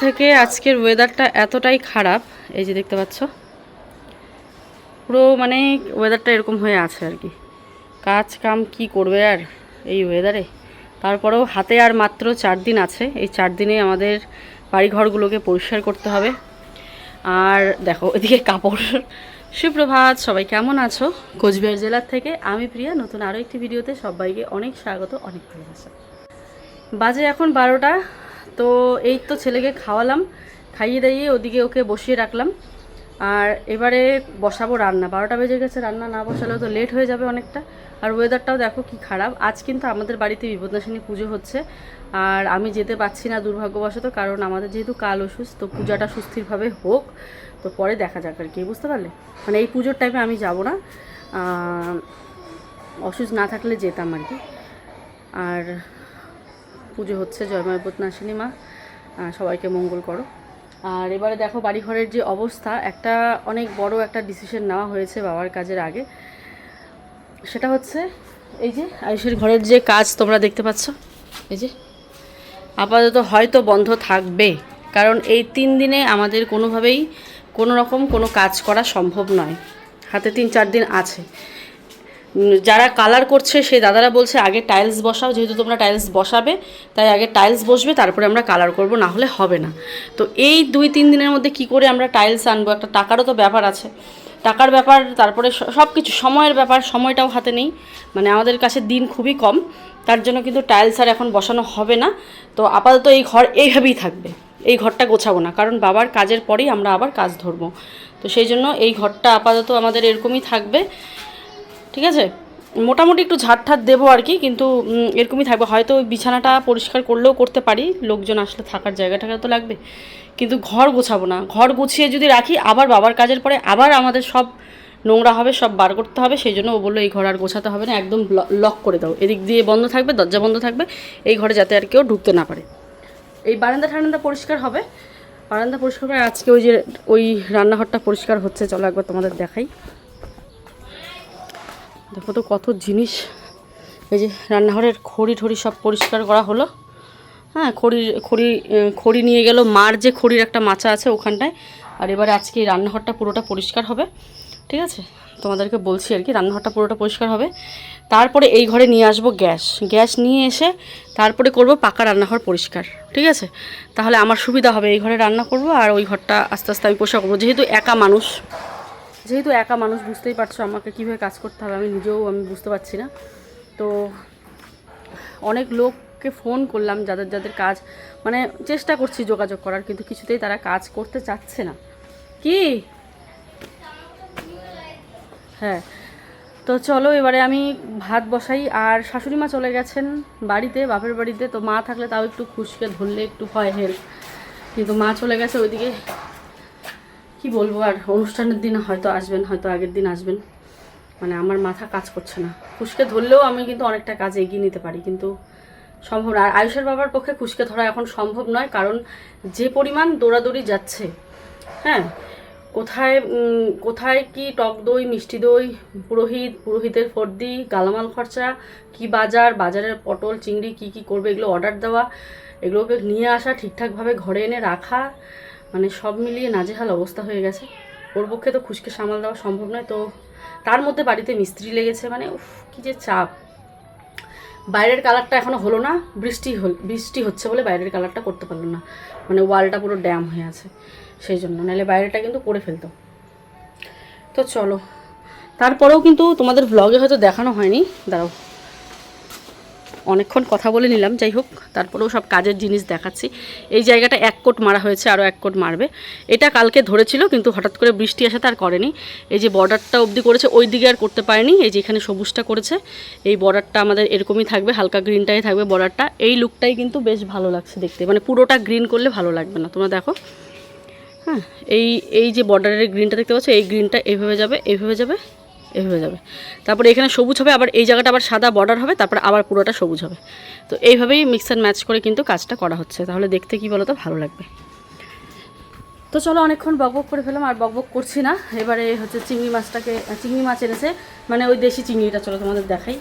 থেকে আজকের ওয়েদারটা এতটাই খারাপ, এই যে দেখতে পাচ্ছ পুরো মানে ওয়েদারটা এরকম হয়ে আছে আর কি। কাজ কাম কি করবে আর এই ওয়েদারে। তারপরেও হাতে আর মাত্র 4 দিন আছে, এই 4 দিনে আমাদের বাড়িঘরগুলোকে পরিষ্কার করতে হবে। আর দেখো এদিকে কাপড়। সুপ্রভাত, সবাই কেমন আছো? কোচবিহার জেলার থেকে আমি প্রিয়া, নতুন আরও একটি ভিডিওতে সবাইকে অনেক স্বাগত, অনেক ভালোবাসা। বাজে এখন 12টা। তো এই তো ছেলেকে খাওয়ালাম, খাইয়ে দাইয়ে ওদিকে ওকে বসিয়ে রাখলাম। আর এবারে বসাবো রান্না। 12টা বেজে গেছে, রান্না না বসালেও তো লেট হয়ে যাবে অনেকটা। আর ওয়েদারটাও দেখো কি খারাপ। আজ কিন্তু আমাদের বাড়িতে বিপদনাশিনী পুজো হচ্ছে, আর আমি যেতে পারছি না দুর্ভাগ্যবশত, কারণ আমাদের যেহেতু কাল অসুস্থ, তো পূজাটা সুস্থিরভাবে হোক, তো পরে দেখা যাক আর কি, বুঝতে পারলে। মানে এই পুজোর টাইমে আমি যাব না, অসুস্থ না থাকলে যেতাম আর কি। আর পুজো হচ্ছে, জয়মা বিপদনাশিনী মা সবাইকে মঙ্গল করো। আর এবারে দেখো বাড়িঘরের যে অবস্থা, একটা অনেক বড় একটা ডিসিশন নেওয়া হয়েছে বাবার কাজের আগে। সেটা হচ্ছে এই যে আয়ুষের ঘরের যে কাজ তোমরা দেখতে পাচ্ছ, এই যে আপাতত হয়তো বন্ধ থাকবে, কারণ এই 3 দিনে আমাদের কোনোভাবেই কোনো রকম কোনো কাজ করা সম্ভব নয়। হাতে 3-4 দিন আছে। যারা কালার করছে সেই দাদারা বলছে আগে টাইলস বসাও, যেহেতু তোমরা টাইলস বসাবে তাই আগে টাইলস বসবে, তারপরে আমরা কালার করব, না হলে হবে না। তো এই 2-3 দিনের মধ্যে কি করে আমরা টাইলস আনবো? একটা টাকারও তো ব্যাপার আছে, টাকার ব্যাপার, তারপরে সব কিছু সময়ের ব্যাপার। সময়টাও হাতে নেই, মানে আমাদের কাছে দিন খুবই কম, তার জন্য কিন্তু টাইলস আর এখন বসানো হবে না। তো আপাতত এই ঘর এইভাবেই থাকবে, এই ঘরটা গোছাবো না, কারণ বাবার কাজের পরেই আমরা আবার কাজ ধরবো। তো সেই জন্য এই ঘরটা আপাতত আমাদের এরকমই থাকবে, ঠিক আছে। মোটামুটি একটু ঝাড় দেবো আর কি, কিন্তু এরকমই থাকবে। হয়তো ওই বিছানাটা পরিষ্কার করলেও করতে পারি, লোকজন আসলে থাকার জায়গাটা তো লাগবে, কিন্তু ঘর গোছাবো না। ঘর গুছিয়ে যদি রাখি, আবার বাবার কাজের পরে আবার আমাদের সব নোংরা হবে, সব বার করতে হবে। সেই জন্য ও বললো এই ঘর আর গোছাতে হবে না, একদম লক করে দাও, এদিক দিয়ে বন্ধ থাকবে, দরজা বন্ধ থাকবে, এই ঘরে যাতে আর কেউ ঢুকতে না পারে। এই বারান্দা পরিষ্কার হবে, বারান্দা পরিষ্কার করে আজকে ওই যে ওই রান্নাঘরটা পরিষ্কার হচ্ছে, চলো একবার তোমাদের দেখাই। দেখো তো কত জিনিস। এই যে রান্নাঘরের খড়ি সব পরিষ্কার করা হলো। হ্যাঁ, খড়ি নিয়ে গেল মার, যে খড়ির একটা মাচা আছে ওখানটায়। আর এবারে আজকে এই রান্নাঘরটা পুরোটা পরিষ্কার হবে, ঠিক আছে। তোমাদেরকে বলছি আর কি, রান্নাঘরটা পুরোটা পরিষ্কার হবে। তারপরে এই ঘরে নিয়ে আসবো গ্যাস নিয়ে এসে তারপরে করব পাকা রান্নাঘর পরিষ্কার, ঠিক আছে। তাহলে আমার সুবিধা হবে, এই ঘরে রান্না করব আর ওই ঘরটা আস্তে আস্তে আমি পরিষ্কার করবো। যেহেতু একা মানুষ বুঝতেই পারছো আমাকে কীভাবে কাজ করতে হবে, আমি নিজেও বুঝতে পারছি না। তো অনেক লোককে ফোন করলাম, যাদের কাজ, মানে চেষ্টা করছি যোগাযোগ করার, কিন্তু কিছুতেই তারা কাজ করতে চাচ্ছে না। কি হ্যাঁ, তো চলো এবারে আমি ভাত বসাই। আর শাশুড়ি মা চলে গেছেন বাড়িতে, বাপের বাড়িতে। তো মা থাকলে তাও একটু খুশকে ধরলে একটু হয় হেল্প, কিন্তু মা চলে গেছে ওইদিকে। কি বলবো আর, অনুষ্ঠানের দিন হয়তো আসবেন, হয়তো আগের দিন আসবেন, মানে আমার মাথা কাজ করছে না। খুশকে ধরলেও আমি কিন্তু অনেকটা কাজ এগিয়ে নিতে পারি, কিন্তু সম্ভব না। আর আয়ুষের বাবার পক্ষে খুশকে ধরা এখন সম্ভব নয়, কারণ যে পরিমাণ দৌড়াদৌড়ি যাচ্ছে, হ্যাঁ, কোথায় কি টক দই, মিষ্টি দই, পুরোহিতের ফর্দি, গালামাল খরচা, কি বাজারের পটল চিংড়ি কি করবে, এগুলো অর্ডার দেওয়া, এগুলোকে নিয়ে আসা, ঠিকঠাকভাবে ঘরে এনে রাখা, মানে সব মিলিয়ে নাজেহাল অবস্থা হয়ে গেছে। ওর পক্ষে তো খুশকে সামাল দেওয়া সম্ভব নয়। তো তার মধ্যে বাড়িতে মিস্ত্রি লেগেছে, মানে উফ কী যে চাপ। বাইরের কালারটা এখনও হলো না, বৃষ্টি হচ্ছে বলে বাইরের কালারটা করতে পারলো না, মানে ওয়ালটা পুরো ড্যাম হয়ে আছে, সেই জন্য। নাহলে বাইরেটা কিন্তু করে ফেলতো। তো চলো, তারপরেও কিন্তু তোমাদের ব্লগে হয়তো দেখানো হয়নি, দাঁড়াও অনেকক্ষণ কথা বলে নিলাম, যাই হোক তারপরেও সব কাজের জিনিস দেখাচ্ছি। এই জায়গাটা 1 কোট মারা হয়েছে, আরও 1 কোট মারবে। এটা কালকে ধরেছিল, কিন্তু হঠাৎ করে বৃষ্টি আসাতে আর করেনি। এই যে বর্ডারটা অবধি করেছে, ওই দিকে আর করতে পারেনি। এই যে এখানে সবুজটা করেছে, এই বর্ডারটা আমাদের এরকমই থাকবে, হালকা গ্রিনটাই থাকবে বর্ডারটা। এই লুকটাই কিন্তু বেশ ভালো লাগছে দেখতে, মানে পুরোটা গ্রিন করলে ভালো লাগবে না, তোমরা দেখো। হ্যাঁ, এই যে বর্ডারের গ্রিনটা দেখতে পাচ্ছ, এই গ্রিনটা এইভাবে যাবে, এইভাবে যাবে, এভাবে যাবে, তারপরে এখানে সবুজ হবে, আবার এই জায়গাটা আবার সাদা বর্ডার হবে, তারপরে আবার পুরোটা সবুজ হবে। তো এইভাবেই মিক্স অ্যান্ড ম্যাচ করে কিন্তু কাজটা করা হচ্ছে, তাহলে দেখতে কি বলো তো ভালো লাগবে। তো চলো, অনেকক্ষণ বকবক করে ফেলাম, আর বকবক করছি না। এবারে হচ্ছে চিংড়ি মাছ এনেছে, মানে ওই দেশি চিংড়িটা, চলো তোমাদের দেখাই।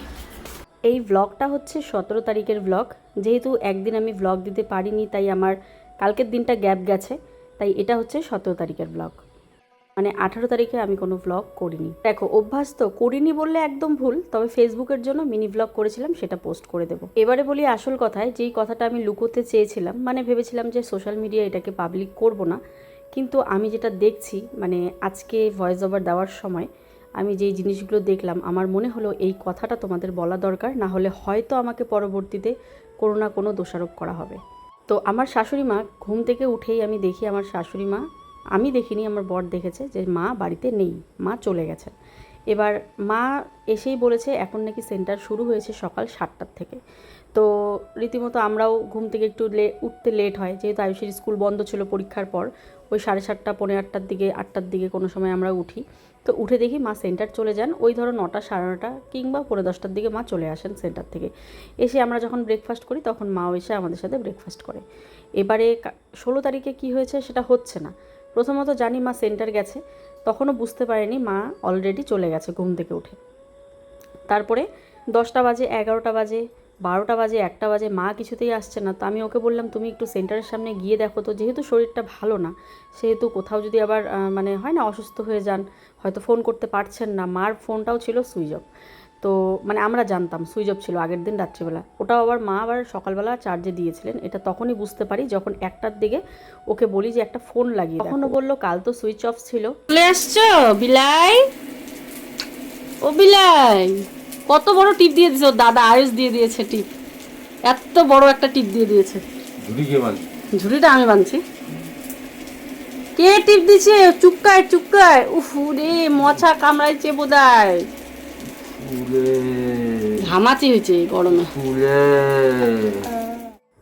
এই ব্লগটা হচ্ছে 17 তারিখের ব্লগ। যেহেতু একদিন আমি ব্লগ দিতে পারিনি, তাই আমার কালকের দিনটা গ্যাপ গেছে, তাই এটা হচ্ছে 17 তারিখের ব্লগ। মানে 18 তারিখে আমি কোনো ব্লগ করিনি। দেখো অভ্যাস তো, করিনি বললে একদম ভুল, তবে ফেসবুকের জন্য মিনি ব্লগ করেছিলাম, সেটা পোস্ট করে দেবো। এবারে বলি আসল কথায়, যেই কথাটা আমি লুকোতে চেয়েছিলাম, মানে ভেবেছিলাম যে সোশ্যাল মিডিয়া এটাকে পাবলিক করব না, কিন্তু আমি যেটা দেখছি, মানে আজকে ভয়েস ওভার দেওয়ার সময় আমি যেই জিনিসগুলো দেখলাম, আমার মনে হলো এই কথাটা তোমাদের বলা দরকার, না হলে হয়তো আমাকে পরবর্তীতে কোনো না কোনো দোষারোপ করা হবে। তো আমার শাশুড়ি মা ঘুম থেকে উঠেই আমি দেখি আমার শাশুড়ি মা, আমি দেখিনি, আমার বর দেখেছে যে মা বাড়িতে নেই, মা চলে গেছে। এবার মা এসেই বলেছে এখন নাকি সেন্টার শুরু হয়েছে সকাল 7টার থেকে। তো রীতিমতো আমরাও ঘুম থেকে একটু উঠতে লেট হয়, যেহেতু আয়ুষের স্কুল বন্ধ ছিল পরীক্ষার পর, ওই 7:30 পৌনে 8টার দিকে 8টার দিকে কোনো সময় আমরা উঠি। তো উঠে দেখি মা সেন্টার চলে যান, ওই ধরো 9টা 9:30 কিংবা পৌনে 10টার দিকে মা চলে আসেন সেন্টার থেকে। এসে আমরা যখন ব্রেকফাস্ট করি তখন মাও এসে আমাদের সাথে ব্রেকফাস্ট করে। এবারে 16 তারিখে কি হয়েছে সেটা হচ্ছে না। প্রথমত জানি মা সেন্টার গেছে, তখনও বুঝতে পারিনি মা অলরেডি চলে গেছে ঘুম থেকে উঠে। তারপরে 10টা বাজে, 11টা বাজে, 12টা বাজে, 1টা বাজে, মা কিছুতেই আসছে না। তো আমি ওকে বললাম তুমি একটু সেন্টারের সামনে গিয়ে দেখো তো, যেহেতু শরীরটা ভালো না, সেহেতু কোথাও যদি আবার মানে হয় না অসুস্থ হয়ে যান, হয়তো ফোন করতে পারছেন না। মার ফোনটাও ছিল সুইচ অফ, তো মানে আমরা জানতাম সুইচ অফ ছিল আগের দিন রাত্রিবেলা, ওটাও আবার মা আবার সকালবেলা চার্জে দিয়েছিলেন। এটা তখনই বুঝতে পারি যখন 1টার দিকে ওকে বলি যে একটা ফোন লাগিয়ে, তখনও বললো কাল তো সুইচ অফ ছিল। চলে আসছো বিলাই, ও বিলাই, কত বড় টিপ দিয়ে দিয়েছে, ওর দাদা আয়ুষ দিয়ে দিয়েছে টিপ, এত বড় একটা টিপ দিয়ে দিয়েছে। ঝুড়িটা আমি বাঁধছি। কে টিপ দিছে? চুপকায় চুপকায়, উফ রে মছা কামড়াইছে বোধহয়, ঘামাচি হয়েছে গরমে।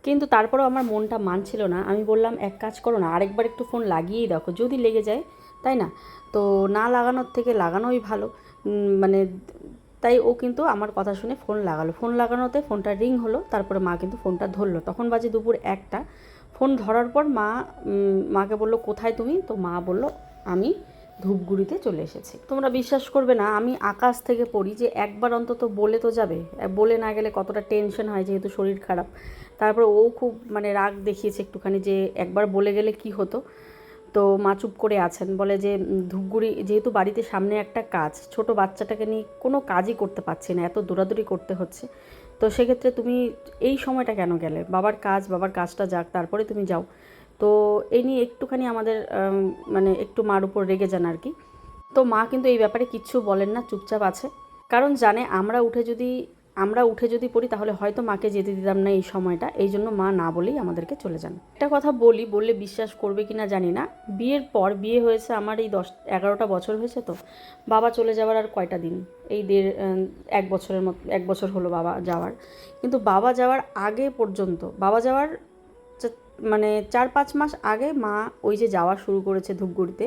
কিন্তু তারপরেও আমার মনটা মানছিল না। আমি বললাম এক কাজ করো না, আরেকবার একটু ফোন লাগিয়েই দেখো, যদি লেগে যায়, তাই না? তো না লাগানোর থেকে লাগানোই ভালো। মানে তাই ও কিন্তু আমার কথা শুনে ফোন লাগালো। ফোন লাগানোতে ফোনটা রিং হলো, তারপরে মা কিন্তু ফোনটা ধরলো। তখন বাজে দুপুর 1টা। ফোন ধরার পর মাকে বললো কোথায় তুমি? তো মা বলল আমি ধূপগুড়িতে চলে এসেছি। তোমরা বিশ্বাস করবে না, আমি আকাশ থেকে পড়ি যে একবার অন্তত বলে তো যাবে, বলে না গেলে কতটা টেনশন হয়, যেহেতু শরীর খারাপ। তারপর ও খুব মানে রাগ দেখিয়েছে একটুখানি, যে একবার বলে গেলে কি হতো। তো মা চুপ করে আছেন, বলে যে ধূপগুড়ি যেহেতু বাড়িতে সামনে একটা কাজ, ছোট বাচ্চাটাকে নিয়ে কোনো কাজই করতে পারছি না, এত দৌড়াদৌড়ি করতে হচ্ছে, তো সেক্ষেত্রে তুমি এই সময়টা কেন গেলে? বাবার কাজটা যাক, তারপরে তুমি যাও। তো এই নিয়ে একটুখানি আমাদের মানে একটু মার উপর রেগে যান আর কি। তো মা কিন্তু এই ব্যাপারে কিচ্ছু বলেন না, চুপচাপ আছে, কারণ জানে আমরা উঠে যদি পড়ি তাহলে হয়তো মাকে যেতে দিতাম না এই সময়টা, এই জন্য মা না বলেই আমাদেরকে চলে যান। একটা কথা বললে বিশ্বাস করবে কি না জানি না, বিয়ের পর, বিয়ে হয়েছে আমার এই 10-11টা বছর হয়েছে, তো বাবা চলে যাওয়ার আর কয়টা দিন, এই 1 বছর হলো বাবা যাওয়ার। কিন্তু বাবা যাওয়ার আগে পর্যন্ত, বাবা যাওয়ার মানে 4-5 মাস আগে মা ওই যে যাওয়া শুরু করেছে ধূপগুড়িতে।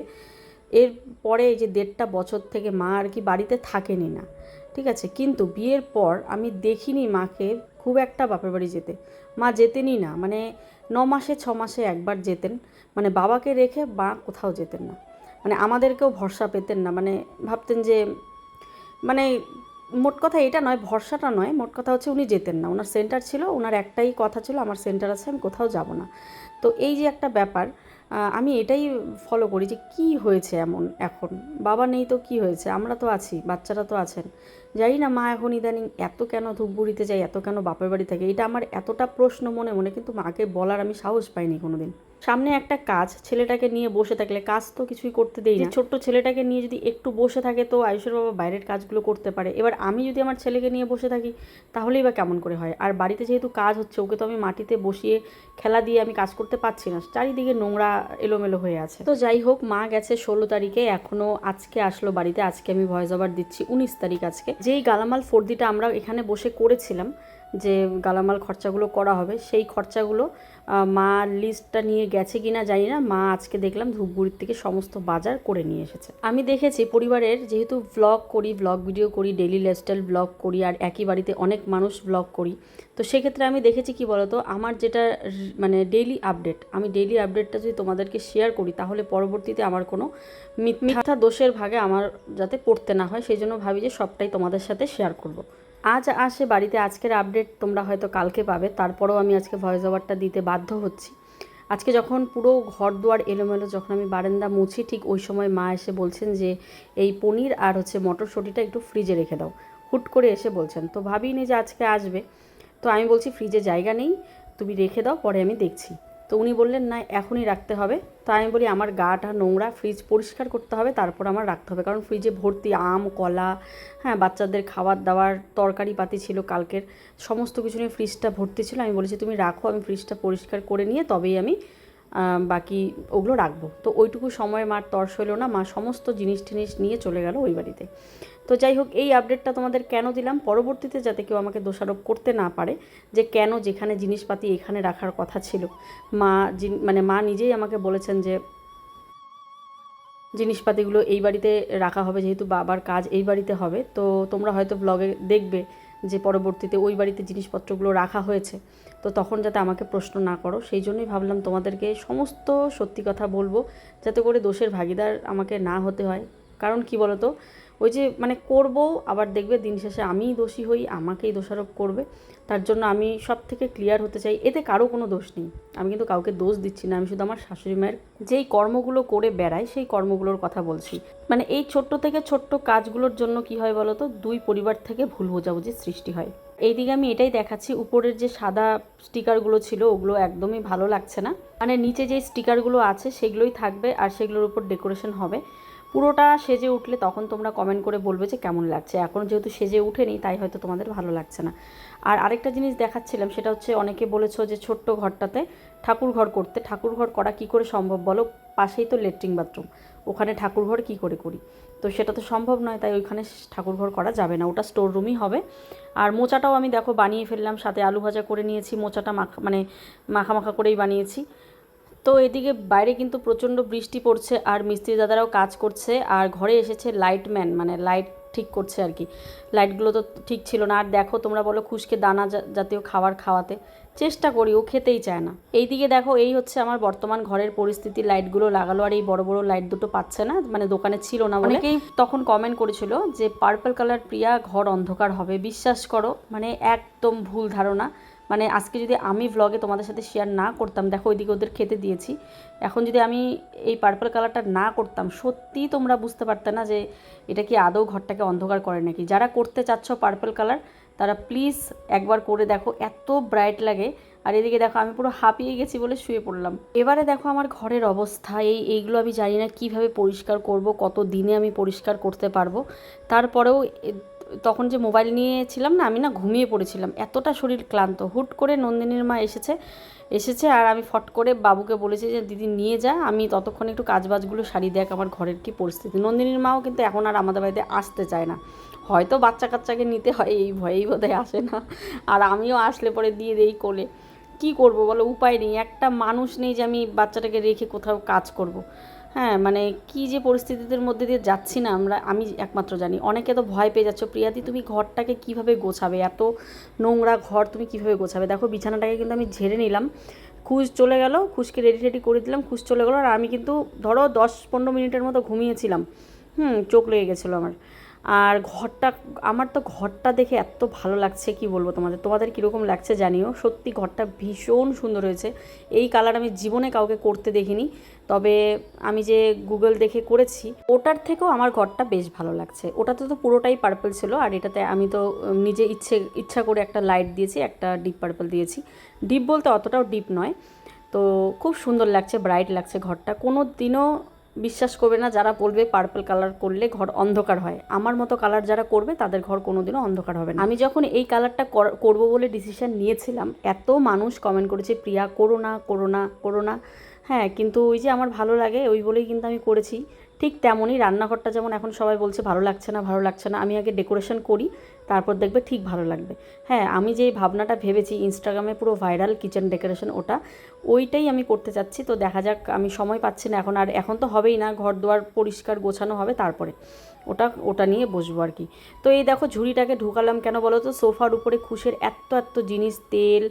এর পরে এই যে 1.5টা বছর থেকে মা আর কি বাড়িতে থাকেনি না, ঠিক আছে? কিন্তু বিয়ের পর আমি দেখিনি মাকে খুব একটা বাপের বাড়ি যেতে। মা যেতেনই না, মানে 9 মাসে 6 মাসে একবার যেতেন। মানে বাবাকে রেখে মা কোথাও যেতেন না, মানে আমাদেরকেও ভরসা পেতেন না, মানে ভাবতেন যে মানে মোট কথা এটা নয়, ভরসাটা নয়, মোট কথা হচ্ছে উনি যেতেন না। ওনার সেন্টার ছিল, ওনার একটাই কথা ছিল আমার সেন্টার আছে, আমি কোথাও যাব না। তো এই যে একটা ব্যাপার, আমি এটাই ফলো করি যে কি হয়েছে এমন, এখন বাবা নেই তো কি হয়েছে, আমরা তো আছি, বাচ্চারা তো আছেন। জানি না মা এখন ইদানিং এত কেন ধূপগুড়িতে যায়, এত কেন বাপের বাড়ি থাকে, এটা আমার এতটা প্রশ্ন মনে মনে, কিন্তু মাকে বলার আমি সাহস পাইনি কোনো দিন। সামনে একটা কাজ, ছেলেটাকে নিয়ে বসে থাকলে, কাজ তো কিছুই করতে দেই না, ছোট্ট ছেলেটাকে নিয়ে যদি একটু বসে থাকে তো আয়ুষের বাবা বাইরের কাজগুলো করতে পারে। এবার আমি যদি আমার ছেলেকে নিয়ে বসে থাকি তাহলেই বা কেমন করে হয়? আর বাড়িতে যেহেতু কাজ হচ্ছে, ওকে তো আমি মাটিতে বসিয়ে খেলা দিয়ে আমি কাজ করতে পারছি না, চারিদিকে নোংরা এলোমেলো হয়ে আছে। তো যাই হোক, মা গেছে 16 তারিখে, এখনও আজকে আসলো বাড়িতে। আজকে আমি ভয়েস ওভার দিচ্ছি 19 তারিখ আজকে। যেই গালামাল ফর্দিটা আমরা এখানে বসে করেছিলাম, যে গালামাল খরচাগুলো করা হবে, সেই খরচাগুলো মা লিস্টটা নিয়ে গেছে কিনা জানি না। মা আজকে দেখলাম ধূপগুড়ির থেকে সমস্ত বাজার করে নিয়ে এসেছে। আমি দেখেছি পরিবারের, যেহেতু ব্লগ করি, ব্লগ ভিডিও করি, ডেইলি লাইফস্টাইল ব্লগ করি, আর একই বাড়িতে অনেক মানুষ ব্লগ করি, তো সেক্ষেত্রে আমি দেখেছি কি বলতো, আমার যেটা মানে ডেইলি আপডেট, আমি ডেইলি আপডেটটা যদি তোমাদেরকে শেয়ার করি তাহলে পরবর্তীতে আমার কোনো মিথ্যা দোষের ভাগে আমার যাতে পড়তে না হয়, সেই জন্য ভাবি যে সবটাই তোমাদের সাথে শেয়ার করব। আজ আসে বাড়িতে, আজকের আপডেট তোমরা হয়তো কালকে পাবে, তারপরেও আমি আজকে ভয়েস ওভারটা দিতে বাধ্য হচ্ছি। আজকে যখন পুরো ঘর দুয়ার এলোমেলো, যখন আমি বারান্দা মুছি, ঠিক ওই সময় মা এসে বলছেন যে এই পনির আর মটরশুঁটিটা একটু ফ্রিজে রেখে দাও। হুট করে এসে বলছেন, তো ভাবিনি যে আজকে আসবে। তো আমি বলছি ফ্রিজে জায়গা নেই, তুমি রেখে দাও, পরে আমি দেখছি। তো উনি বললেন না, এখনই রাখতে হবে। তো আমি বলি আমার গাটা নোংরা, ফ্রিজ পরিষ্কার করতে হবে, তারপর আমার রাখতে হবে, কারণ ফ্রিজে ভর্তি আম, কলা, হ্যাঁ বাচ্চাদের খাবার দাবার, তরকারি পাতি ছিল কালকের, সমস্ত কিছু নিয়ে ফ্রিজটা ভর্তি ছিল। আমি বলেছি তুমি রাখো, আমি ফ্রিজটা পরিষ্কার করে নিয়ে তবেই আমি বাকি ওগুলো রাখবো। তো ওইটুকু সময় মার তর্স হলো না, মা সমস্ত জিনিস টিনিস নিয়ে চলে গেল ওই বাড়িতে। তো যাই হোক, এই আপডেটটা তোমাদের কেন দিলাম, পরবর্তীতে যাতে কেউ আমাকে দোষারোপ করতে না পারে যে কেন যেখানে জিনিসপাতি এখানে রাখার কথা ছিল। মা নিজেই আমাকে বলেছেন যে জিনিসপাতিগুলো এই বাড়িতে রাখা হবে, যেহেতু বাবার কাজ এই বাড়িতে হবে। তো তোমরা হয়তো ব্লগে দেখবে যে পরবর্তীতে ওই বাড়িতে জিনিসপত্রগুলো রাখা হয়েছে, তো তখন যাতে আমাকে প্রশ্ন না করো, সেই জন্যই ভাবলাম তোমাদেরকে সমস্ত সত্যি কথা বলবো, যাতে করে দোষের ভাগিদার আমাকে না হতে হয়। কারণ কি বলো তো, ওই যে করব, আবার দেখবে দিন শেষে আমিই দোষী হই, আমাকেই দোষারোপ করবে। তার জন্য আমি সব থেকে ক্লিয়ার হতে চাই, এতে কারো কোনো দোষ নেই, আমি কিন্তু কাউকে দোষ দিচ্ছি না, আমি শুধু আমার শাশুড়ি মায়ের যেই কর্মগুলো করে বেড়ায় সেই কর্মগুলোর কথা বলছি। এই ছোট্ট থেকে ছোট্ট কাজগুলোর জন্য কি হয় বলো তো, দুই পরিবার থেকে ভুল বোঝাবুঝির সৃষ্টি হয়। এইদিকে আমি এটাই দেখাচ্ছি, উপরের যে সাদা স্টিকারগুলো ছিল ওগুলো একদমই ভালো লাগছে না, নিচে যে স্টিকারগুলো আছে সেগুলোই থাকবে, আর সেগুলোর উপর ডেকোরেশন হবে। পুরোটা সেজে উঠলে তখন তোমরা কমেন্ট করে বলবে যে কেমন লাগছে। এখন যেহেতু সেজে উঠেনি তাই হয়তো তোমাদের ভালো লাগছে না। আর আরেকটা জিনিস দেখাচ্ছিলাম, সেটা হচ্ছে অনেকে বলেছো যে ছোট্ট ঘরটাতে ঠাকুর ঘর করতে। ঠাকুর ঘর করা কী করে সম্ভব বলো, পাশেই তো লেট্রিন বাথরুম, ওখানে ঠাকুর ঘর কী করে করি? তো সেটা তো সম্ভব নয়, তাই ওইখানে ঠাকুর ঘর করা যাবে না, ওটা স্টোর রুমই হবে। আর মোচাটাও আমি দেখো বানিয়ে ফেললাম, সাথে আলু ভাজা করে নিয়েছি, মোচাটা মাখা মাখা করেই বানিয়েছি। তো এদিকে বাইরে কিন্তু প্রচণ্ড বৃষ্টি পড়ছে, আর মিস্ত্রি দাদারাও কাজ করছে, আর ঘরে এসেছে লাইটম্যান, লাইট ঠিক করছে আর কি। লাইটগুলো তো ঠিক ছিল না। আর দেখো তোমরা বলো খুশকে দানা জাতীয় খাবার খাওয়াতে, চেষ্টা করি, ও খেতেই চায় না। এইদিকে দেখো, এই হচ্ছে আমার বর্তমান ঘরের পরিস্থিতি। লাইটগুলো লাগালো, আর এই বড় বড় লাইট দুটো পাচ্ছে না, দোকানে ছিল না। অনেকেই তখন কমেন্ট করেছিল যে পার্পল কালার প্রিয়া, ঘর অন্ধকার হবে। বিশ্বাস করো, একদম ভুল ধারণা। আজকে যদি আমি ভ্লগে তোমাদের সাথে শেয়ার না করতাম, দেখো ওইদিকে ওদের খেতে দিয়েছি, এখন যদি আমি এই পার্পল কালারটা না করতাম, সত্যিই তোমরা বুঝতে পারতে না যে এটা কি আদৌ ঘরটাকে অন্ধকার করে নাকি। যারা করতে চাচ্ছ পার্পল কালার, তারা প্লিজ একবার করে দেখো, এত ব্রাইট লাগে। আর এদিকে দেখো আমি পুরো হাঁপিয়ে গেছি বলে শুয়ে পড়লাম। এবারে দেখো আমার ঘরের অবস্থা, এইগুলো আমি জানি না কীভাবে পরিষ্কার করব, কত দিনে আমি পরিষ্কার করতে পারবো। তারপরেও তখন যে মোবাইল নিয়েছিলাম না, আমি ঘুমিয়ে পড়েছিলাম, এতটা শরীর ক্লান্ত। হুট করে নন্দিনীর মা এসেছে আর আমি ফট করে বাবুকে বলেছি যে দিদি নিয়ে যা, আমি ততক্ষণ একটু কাজবাজগুলো সারিয়ে দেখ আমার ঘরের কী পরিস্থিতি। নন্দিনীর মাও কিন্তু এখন আর আমাদের বাড়িতে আসতে চায় না, হয়তো বাচ্চা কাচ্চাকে নিতে হয় এই ভয়েই বোধহয় আসে না। আর আমিও আসলে পরে দিয়ে দেই কোলে। কি করব বলো, উপায় নেই, একটা মানুষ নেই যে আমি বাচ্চাটাকে রেখে কোথাও কাজ করব। হ্যাঁ কী যে পরিস্থিতিদের মধ্যে দিয়ে যাচ্ছি না আমি একমাত্র জানি। অনেকে তো ভয় পেয়ে যাচ্ছ, প্রিয়াদি তুমি ঘরটাকে কিভাবে গোছাবে, এত নোংরা ঘর তুমি কিভাবে গোছাবে। দেখো বিছানাটাকে কিন্তু আমি ঝেড়ে নিলাম, খুশ চলে গেল, খুশকে রেডি করে দিলাম, খুশ চলে গেলো। আর আমি কিন্তু ধরো 10-15 মিনিটের মতো ঘুমিয়েছিলাম, চোখ লেগে গেছিলো আমার। আর আমার তো ঘরটা দেখে এত ভালো লাগছে, কি বলবো তোমাদের কীরকম লাগছে জানিও। সত্যি ঘরটা ভীষণ সুন্দর হয়েছে, এই কালার আমি জীবনে কাউকে করতে দেখিনি, তবে আমি যে গুগল দেখে করেছি ওটার থেকেও আমার ঘরটা বেশ ভালো লাগছে। ওটাতে তো পুরোটাই পার্পল ছিল, আর এটাতে আমি তো নিজে ইচ্ছা করে একটা লাইট দিয়েছি, একটা ডিপ পার্পল দিয়েছি। ডিপ বলতে অতটাও ডিপ নয়, তো খুব সুন্দর লাগছে, ব্রাইট লাগছে ঘরটা। কোনো দিনও বিশ্বাস করবে না যারা বলবে পার্পল কালার করলে ঘর অন্ধকার হয়, আমার মতো কালার যারা করবে তাদের ঘর কোনোদিনও অন্ধকার হবে না। আমি যখন এই কালারটা করবো বলে ডিসিশন নিয়েছিলাম, এত মানুষ কমেন্ট করেছে প্রিয়া করো না করো না করো না। হ্যাঁ, কিন্তু ওই যে আমার ভালো লাগে ওই বলেই কিন্তু আমি করেছি। ঠিক তেমনই রান্নাঘরটা যেমন এখন সবাই বলছে ভালো লাগছে না ভালো লাগছে না, আমি আগে ডেকোরেশন করি, তারপর দেখবে ঠিক ভালো লাগবে। হ্যাঁ, আমি যেই ভাবনাটা ভেবেছি ইনস্টাগ্রামে পুরো ভাইরাল কিচেন ডেকোরেশন, ওইটাই আমি করতে চাচ্ছি। তো দেখা যাক, আমি সময় পাচ্ছি না এখন, আর এখন তো হবেই না, ঘর দুয়ার পরিষ্কার গোছানো হবে তারপরে ওটা নিয়ে বসবো আর কি। তো এই দেখো ঝুড়িটাকে ঢুকালাম কেন বলো তো, সোফার উপরে খুশের এত জিনিস, তেল,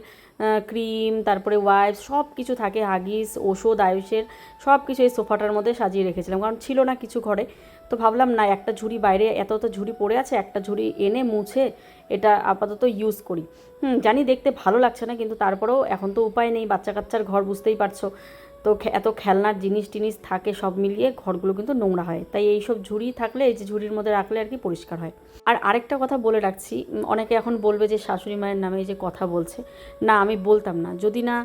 ক্রিম, তারপরে ওয়াইপস সব কিছু থাকে, হাগিস, ওষুধ, আয়ুষের সব কিছু এই সোফাটার মধ্যে সাজিয়ে রেখেছিলাম, কারণ ছিল না কিছু ঘরে। তো ভাবলাম না, একটা ঝুড়ি বাইরে এত ঝুড়ি পড়ে আছে, একটা ঝুড়ি এনে মুছে এটা আপাতত ইউজ করি। জানি দেখতে ভালো লাগছে না, কিন্তু তারপরেও এখন তো উপায় নেই, বাচ্চা কাচ্চার ঘর বুঝতেই পারছো। তো এত খেলনার জিনিস টিনিস থাকে, সব মিলিয়ে ঘরগুলো কিন্তু নোংরা হয়। তাই এই সব ঝুড়ি থাকলে, এই যে ঝুড়ির মধ্যে রাখলে আর কি পরিষ্কার হয়। আর আরেকটা কথা বলে রাখছি, অনেকে এখন বলবে যে শাশুড়ি মায়ের নামে এই যে কথা বলছে। না, আমি বলতাম না যদি না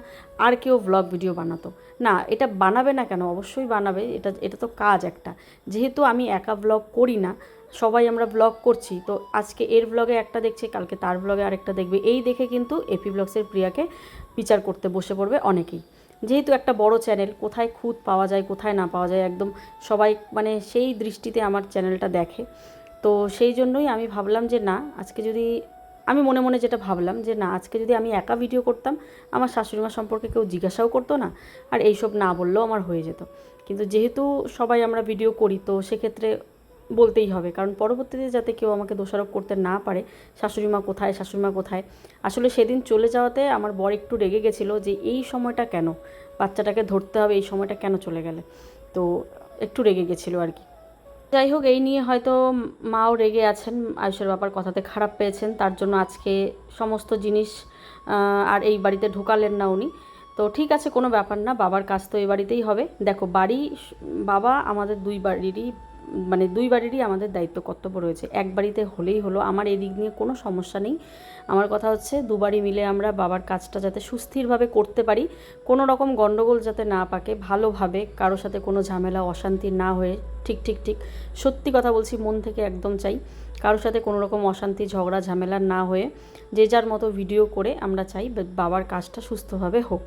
আর কেউ ব্লগ ভিডিও বানাতো। না, এটা বানাবে না কেন, অবশ্যই বানাবে, এটা তো কাজ একটা। যেহেতু আমি একা ব্লগ করি না, সবাই আমরা ব্লগ করছি, তো আজকে এর ব্লগে একটা দেখছে, কালকে তার ব্লগে আরেকটা দেখবে, এই দেখে কিন্তু এপি ব্লগসের প্রিয়াকে বিচার করতে বসে পড়বে অনেকেই। যেহেতু একটা বড় চ্যানেল, কোথায় খুঁত পাওয়া যায় কোথায় না পাওয়া যায় একদম সবাই মানে সেই দৃষ্টিতে আমার চ্যানেলটা দেখে। তো সেই জন্যই আমি ভাবলাম যে না, আজকে যদি আমি মনে মনে যেটা ভাবলাম যে না, আজকে যদি আমি একা ভিডিও করতাম, আমার শাশুড়িমা সম্পর্কে কেউ জিজ্ঞাসাও করতো না, আর এইসব না বললেও আমার হয়ে যেত। কিন্তু যেহেতু সবাই আমরা ভিডিও করি, তো সেক্ষেত্রে বলতেই হবে, কারণ পরবর্তীতে যাতে কেউ আমাকে দোষারোপ করতে না পারে, শাশুড়িমা কোথায় শাশুড়িমা কোথায়। আসলে সেদিন চলে যাওয়াতে আমার বর একটু রেগে গেছিলো যে এই সময়টা কেন, বাচ্চাটাকে ধরতে হবে, এই সময়টা কেন চলে গেলে, তো একটু রেগে গেছিলো আর কি। যাই হোক, এই নিয়ে হয়তো মাও রেগে আছেন, আয়ুষের বাবার কথাতে খারাপ পেয়েছেন, তার জন্য আজকে সমস্ত জিনিস আর এই বাড়িতে ঢোকালেন না উনি। তো ঠিক আছে, কোনো ব্যাপার না, বাবার কাজ তো এই বাড়িতেই হবে। দেখো, বাবা আমাদের দুই বাড়িরই আমাদের দায়িত্ব কর্তব্য রয়েছে, এক বাড়িতে হলেই হলো, আমার এই দিক নিয়ে কোনো সমস্যা নেই। আমার কথা হচ্ছে দুবারই মিলে আমরা বাবার কাজটা যাতে সুস্থিরভাবে করতে পারি, কোনো রকম গণ্ডগোল যাতে না পাকে, ভালোভাবে কারোর সাথে কোনো ঝামেলা অশান্তি না হয়ে, ঠিক ঠিক ঠিক সত্যি কথা বলছি, মন থেকে একদম চাই কারোর সাথে কোনো রকম অশান্তি ঝগড়া ঝামেলা না হয়ে যে যার মতো ভিডিও করে আমরা চাই বাবার কাজটা সুস্থভাবে হোক।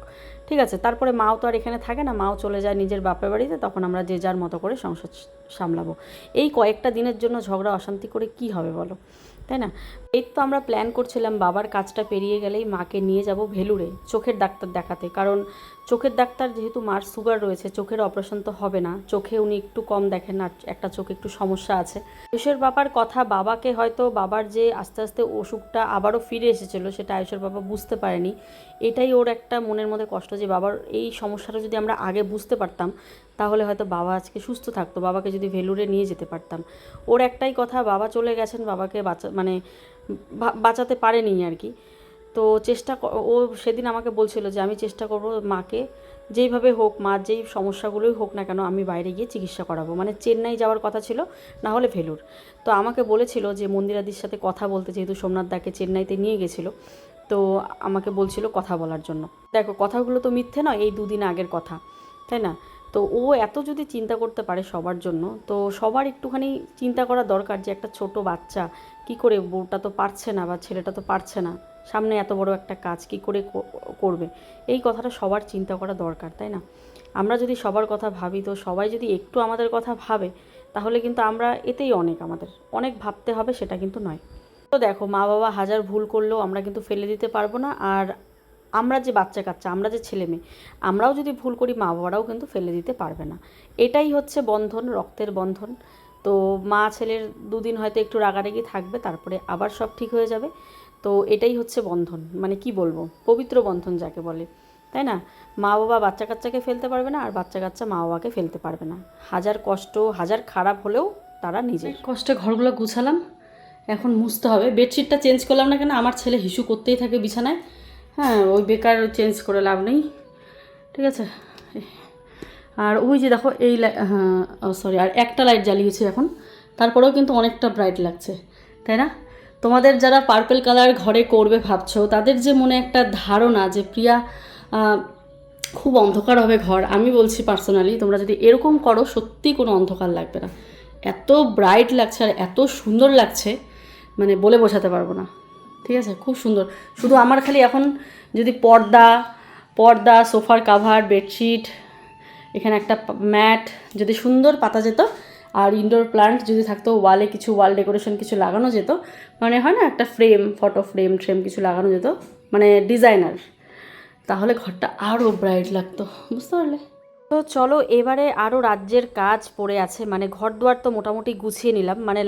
ঠিক আছে, তারপরে মাও তো আর এখানে থাকে না, মাও চলে যায় নিজের বাপের বাড়িতে, তখন আমরা যে যার মতো করে সংসার সামলাবো। এই কয়েকটা দিনের জন্য ঝগড়া অশান্তি করে কি হবে বলো, তাই না? এই তো আমরা প্ল্যান করছিলাম বাবার কাজটা পেরিয়ে গেলেই মাকে নিয়ে যাব ভেলুরে চোখের ডাক্তার দেখাতে, কারণ চোখের ডাক্তার যেহেতু মার সুগার রয়েছে, চোখের অপারেশন তো হবে না, চোখে উনি একটু কম দেখেন, আর একটা চোখে একটু সমস্যা আছে। আয়ুষের বাবার কথা, বাবাকে হয়তো বাবার যে আস্তে আস্তে অসুখটা আবারও ফিরে এসেছিলো, সেটা আয়ুষের বাবা বুঝতে পারেনি। এটাই ওর একটা মনের মধ্যে কষ্ট, যে বাবার এই সমস্যাটা যদি আমরা আগে বুঝতে পারতাম, তাহলে হয়তো বাবা আজকে সুস্থ থাকতো, বাবাকে যদি ভেলুরে নিয়ে যেতে পারতাম। ওর একটাই কথা, বাবা চলে গেছেন, বাবাকে বাঁচাতে পারেনি আর কি। তো ও সেদিন আমাকে বলছিল যে আমি চেষ্টা করব মাকে যেইভাবে হোক, মার যেই সমস্যাগুলোই হোক না কেন, আমি বাইরে গিয়ে চিকিৎসা করাবো, মানে চেন্নাই যাওয়ার কথা ছিল, না হলে ভেলুর। তো আমাকে বলেছিল যে মন্দিরাদির সাথে কথা বলতে, যেহেতু সোমনাথ দাকে চেন্নাইতে নিয়ে গেছিলো, তো আমাকে বলছিল কথা বলার জন্য। দেখো, কথাগুলো তো মিথ্যে নয়, এই দুদিন আগের কথা, তাই না? তো ও এত যদি চিন্তা করতে পারে সবার জন্য, তো সবার একটুখানি চিন্তা করা দরকার যে একটা ছোট বাচ্চা কি করে, বউটা তো পারছে না বা ছেলেটা তো পারছে না, সামনে এত বড় একটা কাজ কি করে করবে, এই কথাটা সবার চিন্তা করা দরকার, তাই না? আমরা যদি সবার কথা ভাবি, তো সবাই যদি একটু আমাদের কথা ভাবে, তাহলে কিন্তু আমরা এতেই আমাদের অনেক ভাবতে হবে, সেটা কিন্তু নয়। তো দেখো, মা বাবা হাজার ভুল করলেও আমরা কিন্তু ফেলে দিতে পারবো না, আর আমরা যে বাচ্চা কাচ্চা, আমরা যে ছেলে মেয়ে, আমরাও যদি ভুল করি, মা বাবারাও কিন্তু ফেলে দিতে পারবে না। এটাই হচ্ছে বন্ধন, রক্তের বন্ধন। তো মা ছেলের দুদিন হয়তো একটু রাগারাগি থাকবে, তারপরে আবার সব ঠিক হয়ে যাবে। তো এটাই হচ্ছে বন্ধন, মানে কি বলবো, পবিত্র বন্ধন যাকে বলে, তাই না? মা বাবা বাচ্চা কাচ্চাকে ফেলতে পারবে না, আর বাচ্চা কাচ্চা মা বাবাকে ফেলতে পারবে না। হাজার কষ্ট, হাজার খারাপ হলেও তারা নিজের কষ্টে ঘরগুলো গুছালাম, এখন মুছতে হবে। বেডশিটটা চেঞ্জ করলাম না কেন, আমার ছেলে হিসু করতেই থাকে বিছানায়। হ্যাঁ, ওই বেকার চেঞ্জ করে লাভ নেই, ঠিক আছে? আর ওই যে দেখো এই হ্যাঁ, সরি, আর একটা লাইট জ্বালিয়েছি এখন, তারপরেও কিন্তু অনেকটা ব্রাইট লাগছে, তাই না? তোমাদের যারা পার্পল কালার ঘরে করবে ভাবছো, তাদের যে মনে একটা ধারণা যে প্রিয়া খুব অন্ধকার হবে ঘর, আমি বলছি পার্সোনালি, তোমরা যদি এরকম করো, সত্যি কোনো অন্ধকার লাগবে না, এত ব্রাইট লাগছে আর এত সুন্দর লাগছে, মানে বলে বোঝাতে পারবো না, ঠিক আছে? খুব সুন্দর। শুধু আমার খালি এখন যদি পর্দা, সোফার কাভার, বেডশিট, এখানে একটা ম্যাট যদি সুন্দর পাতা যেত, আর ইনডোর প্লান্ট যদি থাকতো, ওয়ালে কিছু ওয়াল ডেকোরেশন কিছু লাগানো যেত, মানে হয় না একটা ফটো ফ্রেম কিছু লাগানো যেত, মানে ডিজাইনার, তাহলে ঘরটা আরও ব্রাইট লাগতো, বুঝতে পারলে? তো চলো এবারে আরও রাজ্যের কাজ পড়ে আছে, মানে ঘর দুয়ার তো মোটামুটি গুছিয়ে নিলাম, মানে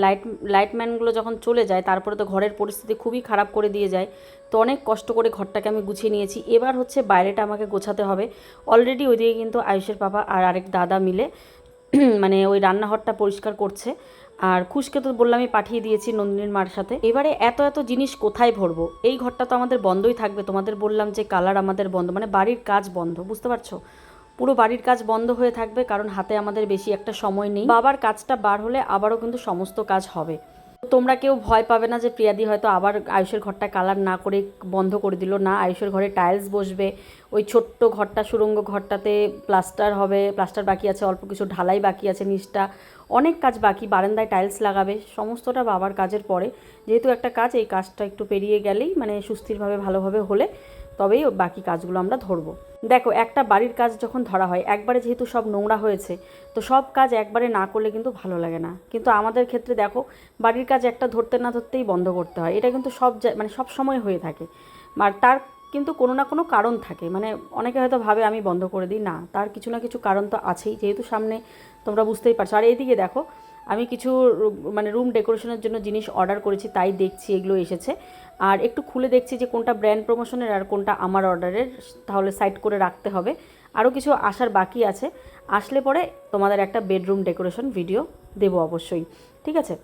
লাইটম্যানগুলো যখন চলে যায় তারপরে তো ঘরের পরিস্থিতি খুবই খারাপ করে দিয়ে যায়। তো অনেক কষ্ট করে ঘরটাকে আমি গুছিয়ে নিয়েছি, এবার হচ্ছে বাইরেটা আমাকে গোছাতে হবে। অলরেডি ওইদিকে কিন্তু আয়ুষের বাবা আর আরেক দাদা মিলে মানে ওই রান্নাঘরটা পরিষ্কার করছে। আর খুশকে তো বললামই পাঠিয়ে দিয়েছি নন্দিনীর মার সাথে। এবারে এত এত জিনিস কোথায় ভরবো? এই ঘরটা তো আমাদের বন্ধই থাকবে, তোমাদের বললাম যে কালার আমাদের বন্ধ, মানে বাড়ির কাজ বন্ধ, বুঝতে পারছো? পুরো বাড়ির কাজ বন্ধ হয়ে থাকবে, কারণ হাতে আমাদের বেশি একটা সময় নেই। বাবার কাজটা বার হলে আবারও কিন্তু সমস্ত কাজ হবে। তোমরা কেউ ভয় পাবে না যে প্রিয়াদি হয়তো আবার আয়ুষের ঘরটা কালার না করে বন্ধ করে দিল। না, আয়ুষের ঘরে টাইলস বসবে, ওই ছোট্ট ঘরটা সুড়ঙ্গ ঘরটাতে প্লাস্টার হবে, প্লাস্টার বাকি আছে, অল্প কিছু ঢালাই বাকি আছে, নিচটা অনেক কাজ বাকি, বারান্দায় টাইলস লাগাবে, সমস্তটা বাবার কাজের পরে। যেহেতু একটা কাজ, এই কাজটা একটু পেরিয়ে গেলেই মানে সুস্থিরভাবে ভালোভাবে হলে তবেই বাকি কাজগুলো আমরা ধরবো। দেখো, একটা বাড়ির কাজ যখন ধরা হয় একবারে, যেহেতু সব নোংরা হয়েছে, তো সব কাজ একবারে না করলে কিন্তু ভালো লাগে না। কিন্তু আমাদের ক্ষেত্রে দেখো, বাড়ির কাজ একটা ধরতে না ধরতেই বন্ধ করতে হয়, এটা কিন্তু মানে সব সময় হয়ে থাকে। আর তার কিন্তু কোনো না কোনো কারণ থাকে, মানে অনেকে হয়তো ভাবে আমি বন্ধ করে দিই, না, তার কিছু না কিছু কারণ তো আছেই, যেহেতু সামনে তোমরা বুঝতেই পারছো। আর এইদিকে দেখো, আমি কিছু মানে রুম ডেকোরেশনের জন্য জিনিস অর্ডার করেছি, তাই দেখছি এগুলো এসেছে। আর একটু খুলে দেখছি যে কোনটা ব্র্যান্ড প্রমোশনের আর কোনটা আমার অর্ডারের, তাহলে সাইড করে রাখতে হবে। আরও কিছু আসার বাকি আছে, আসলে পরে তোমাদের একটা বেডরুম ডেকোরেশন ভিডিও দেবো অবশ্যই, ঠিক আছে?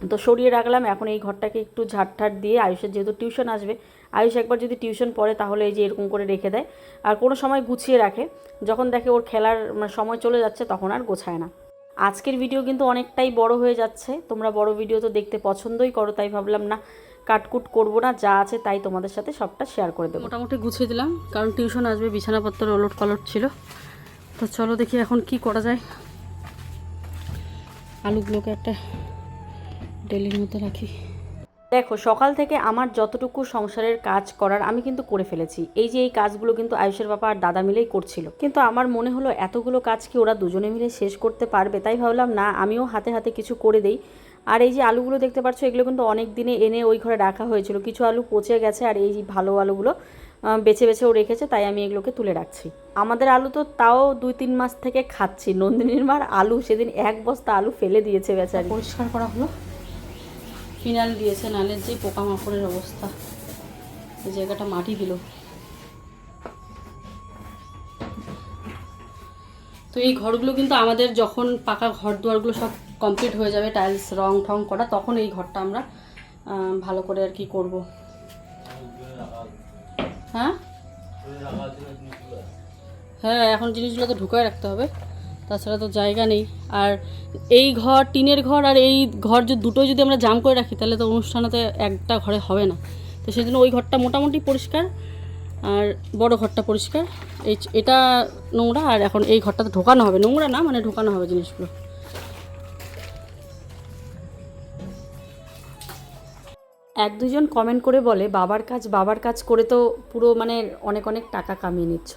তো সরিয়ে রাখলাম। এখন এই ঘরটাকে একটু ঝাড় দিয়ে, আয়ুষের যেহেতু টিউশন আসবে, আয়ুষ একবার যদি টিউশন পড়ে তাহলে এই যে এরকম করে রেখে দেয়, আর কোনো সময় গুছিয়ে রাখে, যখন দেখে ওর খেলার সময় চলে যাচ্ছে তখন আর গোছায় না। আজকের ভিডিও কিন্তু অনেকটাই বড় হয়ে যাচ্ছে, তোমরা বড় ভিডিও তো দেখতে পছন্দই করো, তাই ভাবলাম না কাটকুট করবো না, যা আছে তাই তোমাদের সাথে সবটা শেয়ার করে দেবো। মোটামুটি গুছিয়ে দিলাম, কারণ টিউশন আসবে, বিছানাপত্র ওলট পালট ছিল। তো চলো দেখি এখন কি করা যায়। আলুগুলোকে একটা ডেলির মধ্যে রাখি। দেখো, সকাল থেকে আমার যতটুকু সংসারের কাজ করার আমি কিন্তু করে ফেলেছি। এই যে এই কাজগুলো কিন্তু আয়ুষের বাবা আর দাদা মিলেই করছিল, কিন্তু আমার মনে হলো এতগুলো কাজ কি ওরা দুজনে মিলে শেষ করতে পারবে? তাই ভাবলাম না, আমিও হাতে হাতে কিছু করে দেই। আর এই যে আলুগুলো দেখতে পাচ্ছ, এগুলো কিন্তু অনেক দিনে এনে ওই ঘরে রাখা হয়েছিল, কিছু আলু পচে গেছে, আর এই ভালো আলুগুলো বেছে বেছেও রেখেছে, তাই আমি এগুলোকে তুলে রাখছি। আমাদের আলু তো তাও 2-3 মাস থেকে খাচ্ছি, নন্দিনীর মার আলু সেদিন 1 বস্তা আলু ফেলে দিয়েছে বেচারি। পরিষ্কার করা হলো, ফিনাইল দিয়েছে, নালের যে পোকামাকড়ের অবস্থা, এই জায়গাটা মাটি দিল। তো এই ঘরগুলো কিন্তু আমাদের যখন পাকা ঘর দুয়ারগুলো সব কমপ্লিট হয়ে যাবে, টাইলস রং ঠং করা, তখন এই ঘরটা আমরা ভালো করে আর কি করব। হ্যাঁ হ্যাঁ, এখন জিনিসগুলো তো ঢুকায় রাখতে হবে, তাছাড়া তো জায়গা নেই। আর এই ঘর, টিনের ঘর আর এই ঘর দুটোই যদি আমরা জাম করে রাখি, তাহলে তো অনুষ্ঠানেতে একটা ঘরে হবে না। তো সেই জন্য ওই ঘরটা মোটামুটি পরিষ্কার, আর বড় ঘরটা পরিষ্কার, এটা নোংরা, আর এখন এই ঘরটাতে ঢোকানো হবে, নোংরা না মানে ঢোকানো হবে জিনিসগুলো। এক দুজন কমেন্ট করে বলে বাবার কাজ করে তো পুরো মানে অনেক অনেক টাকা কামিয়ে নিচ্ছ।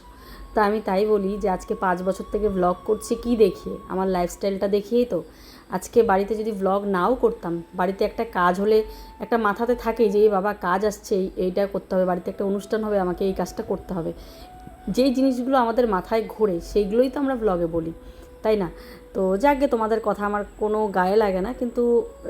তা আমি তাই বলি যে আজকে 5 বছর থেকে ভ্লগ করছি কি দেখিয়ে? আমার লাইফস্টাইলটা দেখিয়েই তো। আজকে বাড়িতে যদি ভ্লগ নাও করতাম, বাড়িতে একটা কাজ হলে একটা মাথাতে থাকে যে বাবা কাজ আসছে, এইটা করতে হবে, বাড়িতে একটা অনুষ্ঠান হবে, আমাকে এই কাজটা করতে হবে, যেই জিনিসগুলো আমাদের মাথায় ঘোরে সেইগুলোই তো আমরা ভ্লগে বলি, তাই না? তো যাকে তোমাদের কথা আমার কোনো গায়ে লাগে না, কিন্তু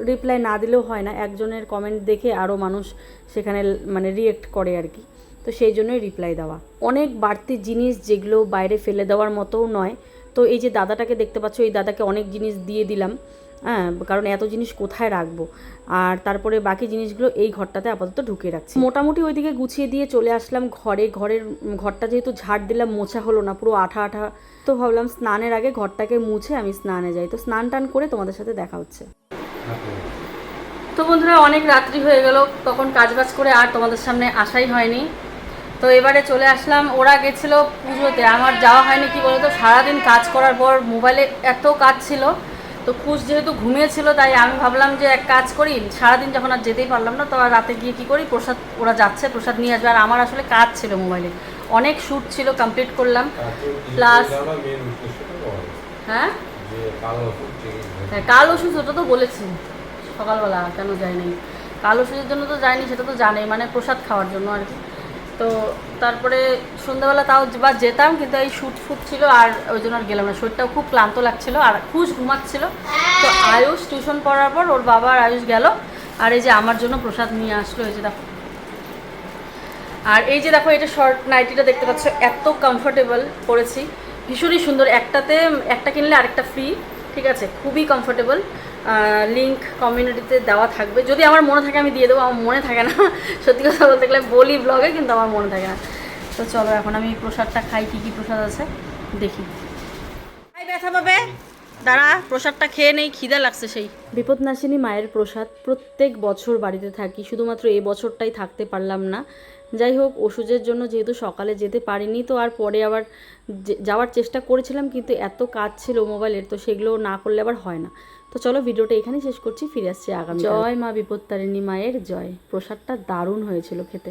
রিপ্লাই না দিলেও হয় না, একজনের কমেন্ট দেখে আরও মানুষ সেখানে মানে রিয়েক্ট করে আর কি, তো সেই জন্যই রিপ্লাই দেওয়া। অনেক বাড়তি জিনিস যেগুলো বাইরে ফেলে দেওয়ার মতোও নয়। তো এই যে দাদাটাকে দেখতে পাচ্ছ, এই দাদাকে অনেক জিনিস দিয়ে দিলাম, হ্যাঁ, কারণ এত জিনিস কোথায় রাখবো। আর তারপরে বাকি জিনিসগুলো এই ঘরটাতে আপাতত ঢুকিয়ে রাখছি। মোটামুটি ওইদিকে গুছিয়ে দিয়ে চলে আসলাম ঘরটা যেহেতু ঝাড় দিলাম, মোছা হলো না, পুরো আঠা আঠা, তো ভাবলাম স্নানের আগে ঘরটাকে মুছে আমি স্নানে যাই। তো স্নান টান করে তোমাদের সাথে দেখা হচ্ছে। তো বন্ধুরা, অনেক রাত্রি হয়ে গেল, তখন কাজবাজ করে আর তোমাদের সামনে আসাই হয়নি। তো এবারে চলে আসলাম, ওরা গেছিলো পুজোতে, আমার যাওয়া হয়নি। কি বলতো, সারাদিন কাজ করার পর মোবাইলে এত কাজ ছিল, তো খুশ যেহেতু ঘুমিয়েছিল, তাই আমি ভাবলাম যে এক কাজ করি, সারাদিন যখন আর যেতেই পারলাম না, তো আর রাতে গিয়ে কী করি, প্রসাদ, ওরা যাচ্ছে প্রসাদ নিয়ে আসবে। আর আমার আসলে কাজ ছিল, মোবাইলে অনেক শ্যুট ছিল, কমপ্লিট করলাম। প্লাস হ্যাঁ হ্যাঁ, কাল ওষুধ, ওটা তো বলেছি সকালবেলা, কেন যায়নি? কাল ওষুধের জন্য তো যায়নি, সেটা তো জানেই, মানে প্রসাদ খাওয়ার জন্য আর কি। তো তারপরে সন্ধ্যাবেলা তাও বা যেতাম, কিন্তু এই শ্যুট ফুট ছিল আর ওই জন্য আর গেলাম না। শরীরটাও খুব ক্লান্ত লাগছিল আর খুব ঘুমাচ্ছিল। তো আয়ুষ টিউশন পড়ার পর ওর বাবা আর আয়ুষ গেল, আর এই যে আমার জন্য প্রসাদ নিয়ে আসলো, এই যে দেখো। আর এই যে দেখো, এটা শর্ট নাইটিটা দেখতে পাচ্ছ, এত কমফোর্টেবল পরেছি, ভীষণই সুন্দর। একটাতে একটা কিনলে আরেকটা ফ্রি, ঠিক আছে, খুবই কমফোর্টেবল। লিঙ্ক কমিউনিটিতে দেওয়া থাকবে, যদি আমার মনে থাকে আমি দিয়ে দেবো, আমার মনে থাকে না সত্যি কথা বলতে গেলে, বলি ব্লগে, কিন্তু আমার মনে থাকে না। তো চলো এখন আমি প্রসাদটা খাই, কী কী প্রসাদ আছে দেখি। ভাই ব্যথা পাবে, দাঁড়া প্রসাদটা খেয়ে নেই, খিদে লাগছে সেই। বিপদনাশিনী মায়ের প্রসাদ প্রত্যেক বছর বাড়িতে থাকি, শুধুমাত্র এই বছরটাই থাকতে পারলাম না। যাই হোক, ওষুধের জন্য যেহেতু সকালে যেতে পারিনি, তো আর পরে আবার যাওয়ার চেষ্টা করেছিলাম, কিন্তু এত কাজ ছিল মোবাইলের, তো সেগুলো না করলে আবার হয় না। তো চলো ভিডিওটা এখানেই শেষ করছি, ফিরে আসছি আগামী। জয় মা বিপত্তারিণী মায়ের জয়। প্রসাদটা দারুণ হয়েছিল খেতে।